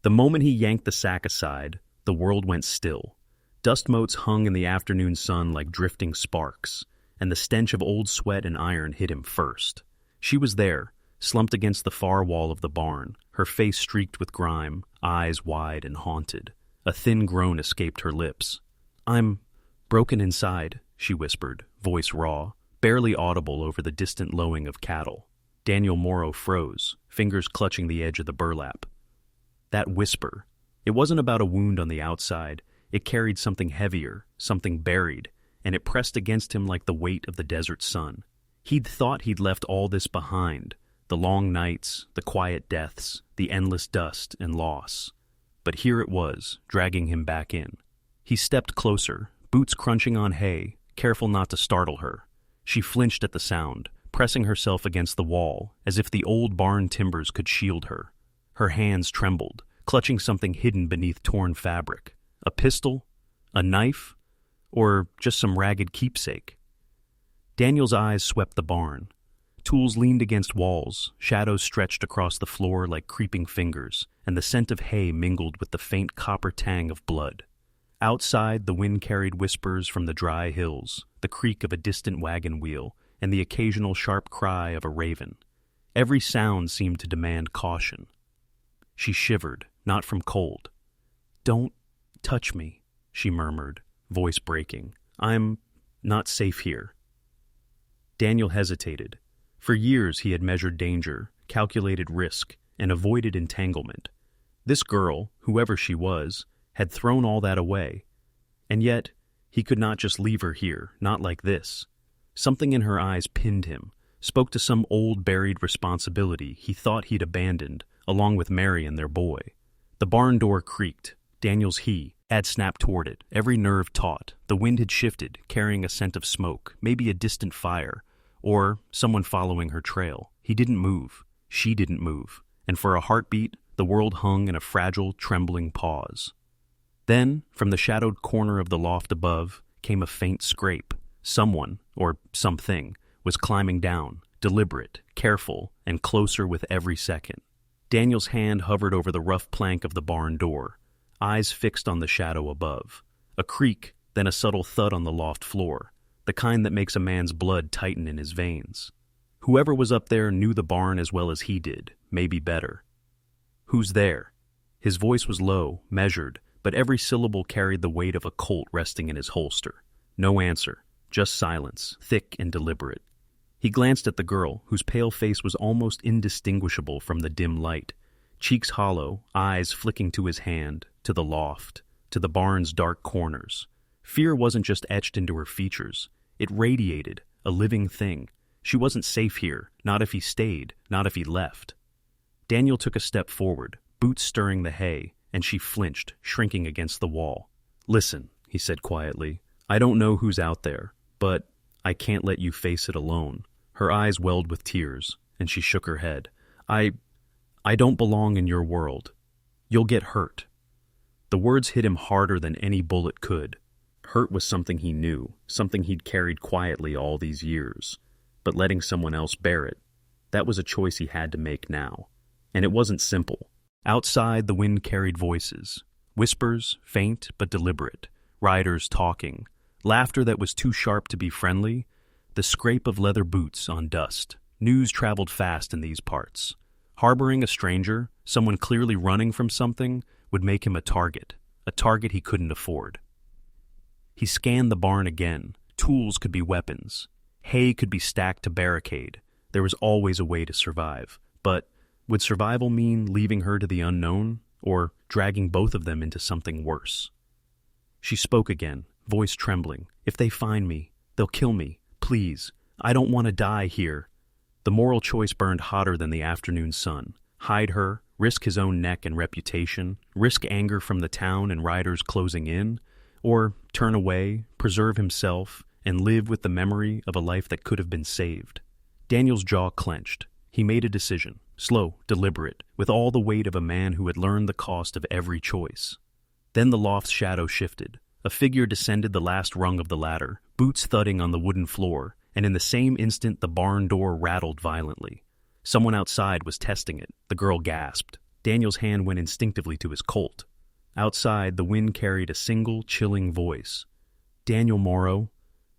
The moment he yanked the sack aside, the world went still. Dust motes hung in the afternoon sun like drifting sparks, and the stench of old sweat and iron hit him first. She was there, slumped against the far wall of the barn, her face streaked with grime, eyes wide and haunted. A thin groan escaped her lips. "I'm broken inside," she whispered, voice raw, barely audible over the distant lowing of cattle. Daniel Morrow froze, fingers clutching the edge of the burlap. That whisper. It wasn't about a wound on the outside. It carried something heavier, something buried, and it pressed against him like the weight of the desert sun. He'd thought he'd left all this behind, the long nights, the quiet deaths, the endless dust and loss. But here it was, dragging him back in. He stepped closer, boots crunching on hay, careful not to startle her. She flinched at the sound, pressing herself against the wall, as if the old barn timbers could shield her. Her hands trembled, clutching something hidden beneath torn fabric. A pistol? A knife? Or just some ragged keepsake? Daniel's eyes swept the barn. Tools leaned against walls, shadows stretched across the floor like creeping fingers, and the scent of hay mingled with the faint copper tang of blood. Outside, the wind carried whispers from the dry hills, the creak of a distant wagon wheel, and the occasional sharp cry of a raven. Every sound seemed to demand caution. She shivered, not from cold. "Don't touch me," she murmured, voice breaking. "I'm not safe here." Daniel hesitated. For years he had measured danger, calculated risk, and avoided entanglement. This girl, whoever she was, had thrown all that away. And yet, he could not just leave her here, not like this. Something in her eyes pinned him, spoke to some old buried responsibility he thought he'd abandoned, along with Mary and their boy. The barn door creaked. Daniel's had snapped toward it, every nerve taut. The wind had shifted, carrying a scent of smoke, maybe a distant fire, or someone following her trail. He didn't move. She didn't move. And for a heartbeat, the world hung in a fragile, trembling pause. Then, from the shadowed corner of the loft above, came a faint scrape. Someone, or something, was climbing down, deliberate, careful, and closer with every second. Daniel's hand hovered over the rough plank of the barn door, eyes fixed on the shadow above. A creak, then a subtle thud on the loft floor, the kind that makes a man's blood tighten in his veins. Whoever was up there knew the barn as well as he did, maybe better. "Who's there?" His voice was low, measured, but every syllable carried the weight of a Colt resting in his holster. No answer, just silence, thick and deliberate. He glanced at the girl, whose pale face was almost indistinguishable from the dim light, cheeks hollow, eyes flicking to his hand, to the loft, to the barn's dark corners. Fear wasn't just etched into her features. It radiated, a living thing. She wasn't safe here, not if he stayed, not if he left. Daniel took a step forward, boots stirring the hay, and she flinched, shrinking against the wall. "Listen," he said quietly, "I don't know who's out there, but I can't let you face it alone." Her eyes welled with tears, and she shook her head. I don't belong in your world. You'll get hurt." The words hit him harder than any bullet could. Hurt was something he knew, something he'd carried quietly all these years. But letting someone else bear it, that was a choice he had to make now. And it wasn't simple. Outside, the wind carried voices. Whispers, faint but deliberate. Riders talking. Laughter that was too sharp to be friendly. The scrape of leather boots on dust. News traveled fast in these parts. Harboring a stranger, someone clearly running from something, would make him a target he couldn't afford. He scanned the barn again. Tools could be weapons. Hay could be stacked to barricade. There was always a way to survive. But would survival mean leaving her to the unknown, or dragging both of them into something worse? She spoke again, voice trembling. "If they find me, they'll kill me. Please, I don't want to die here." The moral choice burned hotter than the afternoon sun. Hide her, risk his own neck and reputation, risk anger from the town and riders closing in, or turn away, preserve himself, and live with the memory of a life that could have been saved. Daniel's jaw clenched. He made a decision, slow, deliberate, with all the weight of a man who had learned the cost of every choice. Then the loft's shadow shifted. A figure descended the last rung of the ladder, boots thudding on the wooden floor, and in the same instant the barn door rattled violently. Someone outside was testing it. The girl gasped. Daniel's hand went instinctively to his Colt. Outside, the wind carried a single, chilling voice. "Daniel Morrow,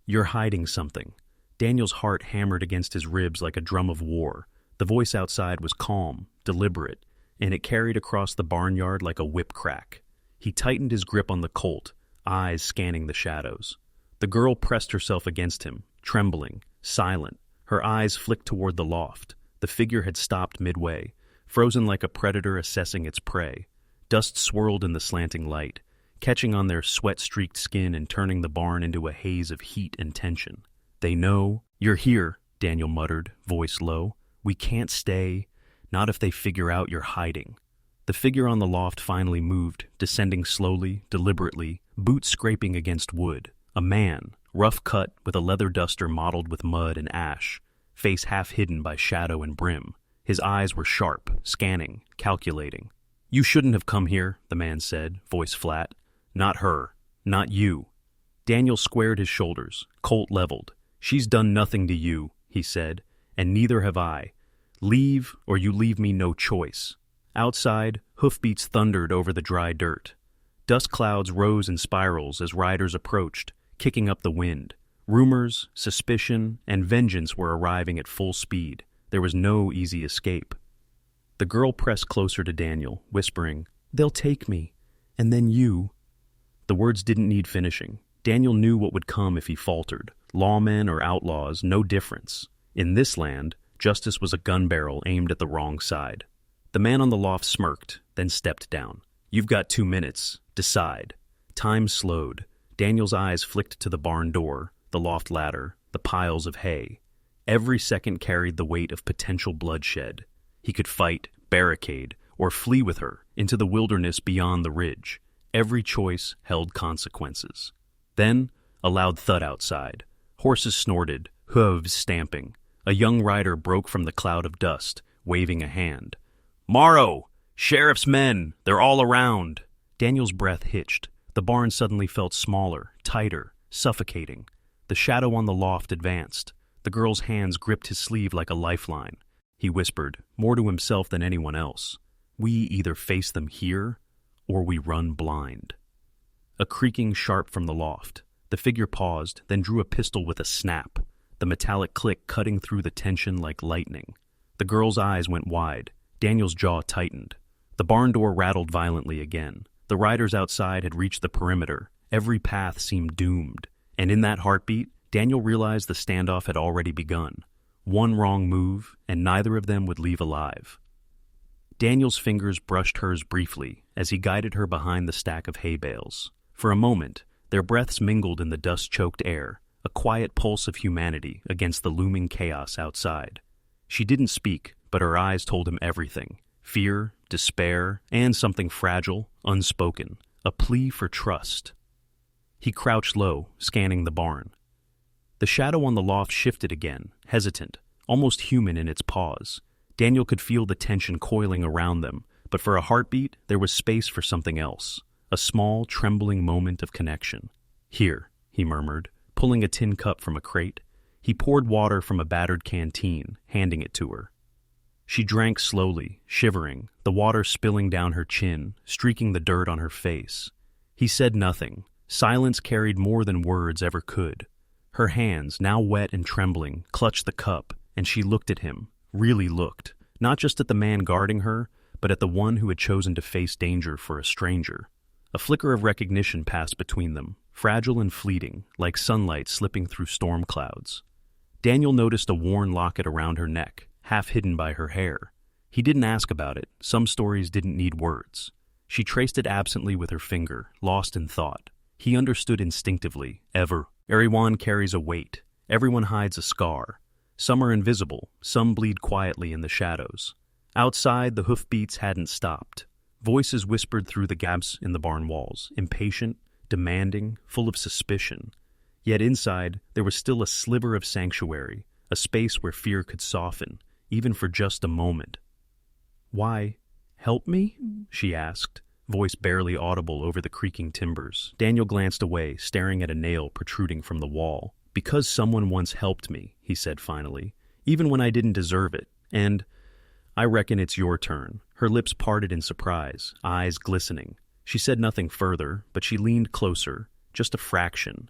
you're hiding something." Daniel's heart hammered against his ribs like a drum of war. The voice outside was calm, deliberate, and it carried across the barnyard like a whip crack. He tightened his grip on the Colt, eyes scanning the shadows. The girl pressed herself against him, trembling, silent. Her eyes flicked toward the loft. The figure had stopped midway, frozen like a predator assessing its prey. Dust swirled in the slanting light, catching on their sweat-streaked skin and turning the barn into a haze of heat and tension. "They know you're here," Daniel muttered, voice low. "We can't stay, not if they figure out you're hiding." The figure on the loft finally moved, descending slowly, deliberately, boots scraping against wood. A man, rough cut with a leather duster mottled with mud and ash, face half hidden by shadow and brim. His eyes were sharp, scanning, calculating. "You shouldn't have come here," the man said, voice flat. "Not her. Not you." Daniel squared his shoulders, Colt leveled. "She's done nothing to you," he said, "and neither have I. Leave, or you leave me no choice." Outside, hoofbeats thundered over the dry dirt. Dust clouds rose in spirals as riders approached, kicking up the wind. Rumors, suspicion, and vengeance were arriving at full speed. There was no easy escape. The girl pressed closer to Daniel, whispering, "They'll take me, and then you." The words didn't need finishing. Daniel knew what would come if he faltered. Lawmen or outlaws, no difference. In this land, justice was a gun barrel aimed at the wrong side. The man on the loft smirked, then stepped down. "You've got 2 minutes. Decide." Time slowed. Daniel's eyes flicked to the barn door, the loft ladder, the piles of hay. Every second carried the weight of potential bloodshed. He could fight, barricade, or flee with her into the wilderness beyond the ridge. Every choice held consequences. Then, a loud thud outside. Horses snorted, hooves stamping. A young rider broke from the cloud of dust, waving a hand. "Morrow! Sheriff's men! They're all around!" Daniel's breath hitched. The barn suddenly felt smaller, tighter, suffocating. The shadow on the loft advanced. The girl's hands gripped his sleeve like a lifeline. He whispered, more to himself than anyone else, "We either face them here, or we run blind." A creaking sharp from the loft. The figure paused, then drew a pistol with a snap, the metallic click cutting through the tension like lightning. The girl's eyes went wide. Daniel's jaw tightened. The barn door rattled violently again. The riders outside had reached the perimeter. Every path seemed doomed. And in that heartbeat, Daniel realized the standoff had already begun. One wrong move, and neither of them would leave alive. Daniel's fingers brushed hers briefly as he guided her behind the stack of hay bales. For a moment, their breaths mingled in the dust-choked air, a quiet pulse of humanity against the looming chaos outside. She didn't speak, but her eyes told him everything. Fear, despair, and something fragile, unspoken. A plea for trust. He crouched low, scanning the barn. The shadow on the loft shifted again, hesitant, almost human in its pause. Daniel could feel the tension coiling around them, but for a heartbeat, there was space for something else. A small, trembling moment of connection. "Here," he murmured, pulling a tin cup from a crate. He poured water from a battered canteen, handing it to her. She drank slowly, shivering, the water spilling down her chin, streaking the dirt on her face. He said nothing. Silence carried more than words ever could. Her hands, now wet and trembling, clutched the cup, and she looked at him, really looked, not just at the man guarding her, but at the one who had chosen to face danger for a stranger. A flicker of recognition passed between them, fragile and fleeting, like sunlight slipping through storm clouds. Daniel noticed a worn locket around her neck, half hidden by her hair. He didn't ask about it. Some stories didn't need words. She traced it absently with her finger, lost in thought. He understood instinctively, Everyone carries a weight. Everyone hides a scar. Some are invisible, some bleed quietly in the shadows. Outside, the hoofbeats hadn't stopped. Voices whispered through the gaps in the barn walls, impatient, demanding, full of suspicion. Yet inside, there was still a sliver of sanctuary, a space where fear could soften, even for just a moment. "Why, help me?" she asked, voice barely audible over the creaking timbers. Daniel glanced away, staring at a nail protruding from the wall. "Because someone once helped me," he said finally, "even when I didn't deserve it. And I reckon it's your turn. Her lips parted in surprise, eyes glistening. She said nothing further, but she leaned closer, just a fraction.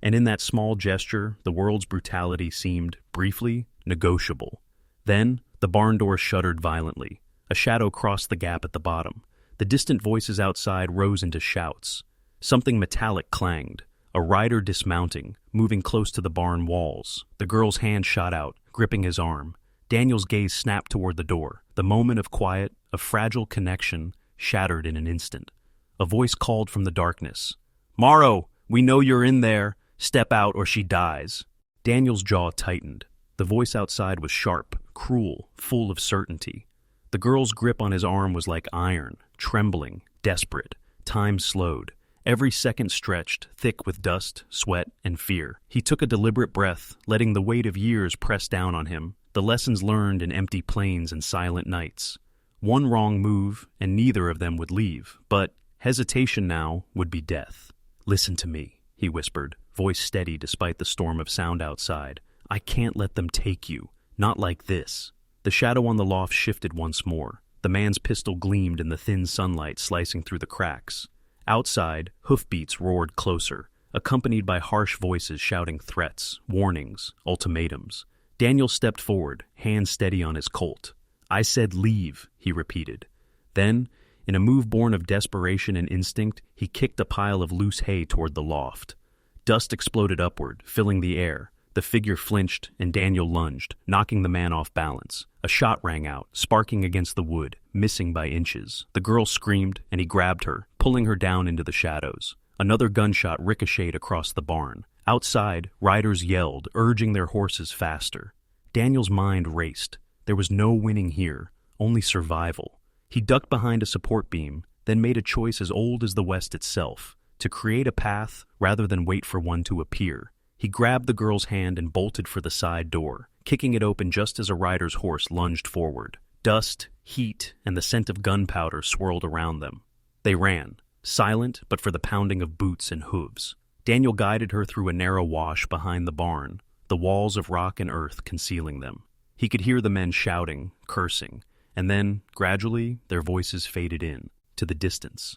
And in that small gesture, the world's brutality seemed, briefly, negotiable. Then, the barn door shuddered violently. A shadow crossed the gap at the bottom. The distant voices outside rose into shouts. Something metallic clanged. A rider dismounting, moving close to the barn walls. The girl's hand shot out, gripping his arm. Daniel's gaze snapped toward the door. The moment of quiet, of fragile connection, shattered in an instant. A voice called from the darkness. "Morrow, we know you're in there. Step out or she dies." Daniel's jaw tightened. The voice outside was sharp, cruel, full of certainty. The girl's grip on his arm was like iron, trembling, desperate. Time slowed. Every second stretched, thick with dust, sweat, and fear. He took a deliberate breath, letting the weight of years press down on him, the lessons learned in empty plains and silent nights. One wrong move, and neither of them would leave, but hesitation now would be death. "Listen to me," he whispered, voice steady despite the storm of sound outside. "I can't let them take you. Not like this." The shadow on the loft shifted once more. The man's pistol gleamed in the thin sunlight slicing through the cracks. Outside, hoofbeats roared closer, accompanied by harsh voices shouting threats, warnings, ultimatums. Daniel stepped forward, hand steady on his Colt. "I said leave," he repeated. Then, in a move born of desperation and instinct, he kicked a pile of loose hay toward the loft. Dust exploded upward, filling the air. The figure flinched, and Daniel lunged, knocking the man off balance. A shot rang out, sparking against the wood, missing by inches. The girl screamed, and he grabbed her, pulling her down into the shadows. Another gunshot ricocheted across the barn. Outside, riders yelled, urging their horses faster. Daniel's mind raced. There was no winning here, only survival. He ducked behind a support beam, then made a choice as old as the West itself, to create a path rather than wait for one to appear. He grabbed the girl's hand and bolted for the side door, kicking it open just as a rider's horse lunged forward. Dust, heat, and the scent of gunpowder swirled around them. They ran, silent but for the pounding of boots and hooves. Daniel guided her through a narrow wash behind the barn, the walls of rock and earth concealing them. He could hear the men shouting, cursing, and then, gradually, their voices faded in, to the distance.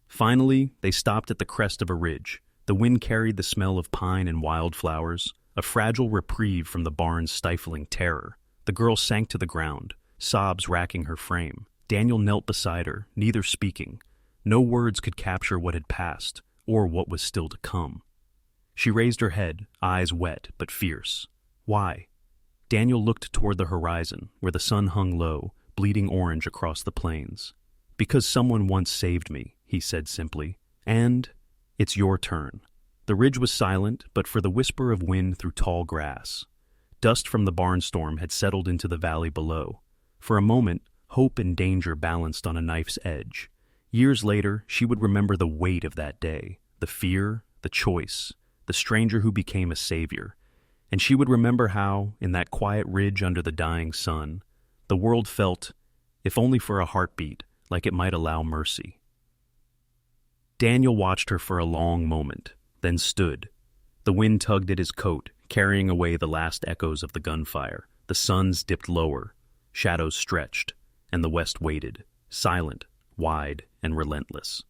Finally, they stopped at the crest of a ridge. The wind carried the smell of pine and wildflowers, a fragile reprieve from the barn's stifling terror. The girl sank to the ground, sobs racking her frame. Daniel knelt beside her, neither speaking. No words could capture what had passed, or what was still to come. She raised her head, eyes wet but fierce. "Why?" Daniel looked toward the horizon, where the sun hung low, bleeding orange across the plains. "Because someone once saved me," he said simply. "And it's your turn." The ridge was silent, but for the whisper of wind through tall grass. Dust from the barnstorm had settled into the valley below. For a moment, hope and danger balanced on a knife's edge. Years later, she would remember the weight of that day, the fear, the choice, the stranger who became a savior. And she would remember how, in that quiet ridge under the dying sun, the world felt, if only for a heartbeat, like it might allow mercy. Daniel watched her for a long moment, then stood. The wind tugged at his coat, carrying away the last echoes of the gunfire. The suns dipped lower, shadows stretched, and the west waited, silent, wide, and relentless.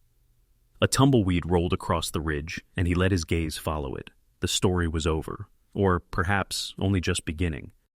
A tumbleweed rolled across the ridge, and he let his gaze follow it. The story was over, or perhaps only just beginning.